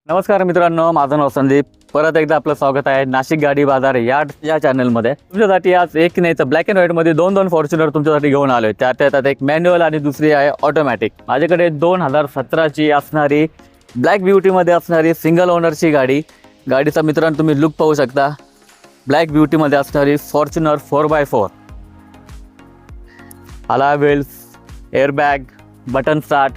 नमस्कार मित्रांनो, माझं नाव संदीप. परत एकदा आपलं स्वागत आहे नाशिक गाडी बाजार या चॅनलमध्ये. तुमच्यासाठी आज एक नाही तर ब्लॅक अँड व्हाईटमध्ये दोन फॉर्च्युनर तुमच्यासाठी घेऊन आलोय. त्यात एक मॅन्युअल आणि दुसरी आहे ऑटोमॅटिक. माझ्याकडे 2017ची असणारी ब्लॅक ब्युटीमध्ये असणारी सिंगल ओनरची गाडीचा मित्रांनो तुम्ही लुक पाहू शकता. ब्लॅक ब्युटीमध्ये असणारी फॉर्च्युनर 4x4, अला व्हील्स, एअरबॅग, बटन स्टार्ट,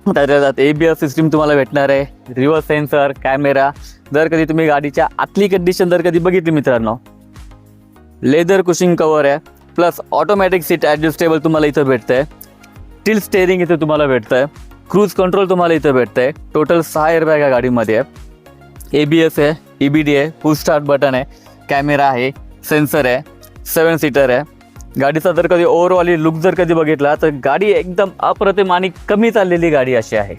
त्याच्यात ABS सिस्टीम तुम्हाला भेटणार आहे, रिव्हर्स सेन्सर, कॅमेरा. जर कधी तुम्ही गाडीच्या आतली कंडिशन जर कधी बघितली मित्रांनो, लेदर कुशिंग कवर आहे, प्लस ऑटोमॅटिक सीट ॲडजस्टेबल तुम्हाला इथं भेटतंय, स्टील स्टेअरिंग इथं तुम्हाला भेटतंय, क्रूज कंट्रोल तुम्हाला इथं भेटतंय. टोटल 6 एअरबॅग या गाडीमध्ये आहे, ABS आहे, EBD आहे, पुश स्टार्ट बटन आहे, कॅमेरा आहे, सेन्सर आहे, 7 सीटर आहे. गाडीचा जर कधी ओव्हरऑल लुक जर कधी बघितला तर गाडी एकदम अप्रतिम आणि कमी चाललेली गाडी अशी आहे.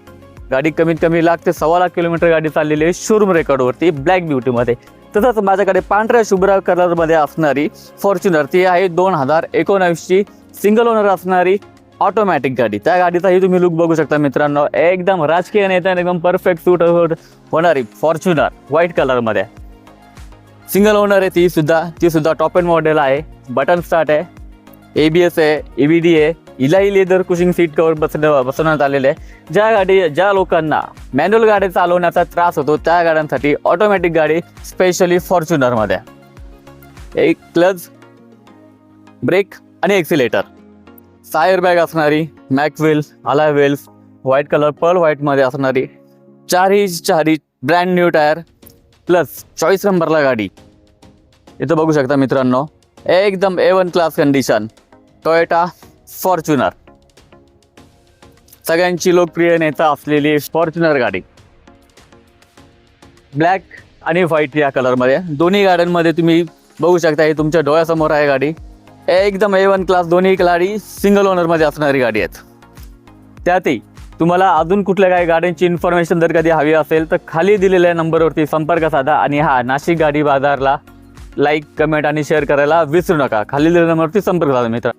गाडी कमीत कमी 1 ते 1.25 लाख किलोमीटर गाडी चाललेली आहे शोरूम रेकॉर्डवरती ब्लॅक ब्युटीमध्ये. तसंच माझ्याकडे पांढऱ्या शुभ्र कलरमध्ये असणारी फॉर्च्युनर, ती आहे 2019ची सिंगल ओनर असणारी ऑटोमॅटिक गाडी. त्या गाडीचाही तुम्ही लुक बघू शकता मित्रांनो. एकदम राजकीय नेता एकदम परफेक्ट सूट होणारी फॉर्च्युनर व्हाईट कलरमध्ये सिंगल ओनर आहे. ती सुद्धा टॉप एंड मॉडेल आहे. बटन स्टार्ट आहे, ABS आहे, EBD आहे, इलाही लेदर कुशिंग सीट कवर बसवण्यात आलेले आहे. ज्या लोकांना मॅन्युअल गाडी चालवण्याचा त्रास होतो त्या गाड्यांसाठी ऑटोमॅटिक गाडी स्पेशली फॉर्च्युनरमध्ये. एक क्लच, ब्रेक आणि एक्सिलेटर, 6 एअरबॅग असणारी, मॅक व्हील्स, अला व्हील्स, व्हाईट कलर पर्ल व्हाईटमध्ये असणारी, चारही brand new tyre, plus choice नंबरला गाडी. इथं बघू शकता मित्रांनो, एकदम A1 class condition Toyota Fortuner, सगळ्यांची लोकप्रिय नेता असलेली फॉर्च्युनर गाडी ब्लॅक आणि व्हाईट या कलरमध्ये. दोन्ही गाड्यांमध्ये तुम्ही बघू शकता, ही तुमच्या डोळ्यासमोर आहे गाडी. एकदम A1 क्लास दोन्ही गाडी सिंगल ओनरमध्ये असणारी गाडी आहेत. त्यातही तुम्हाला अजून कुठल्या काही गाड्यांची इन्फॉर्मेशन जर कधी हवी असेल तर खाली दिलेल्या नंबरवरती संपर्क साधा आणि नाशिक गाडी बाजारला लाईक, कमेंट आणि शेअर करायला विसरू नका. खाली दिलेल्या नंबरवरती संपर्क साधा मित्र.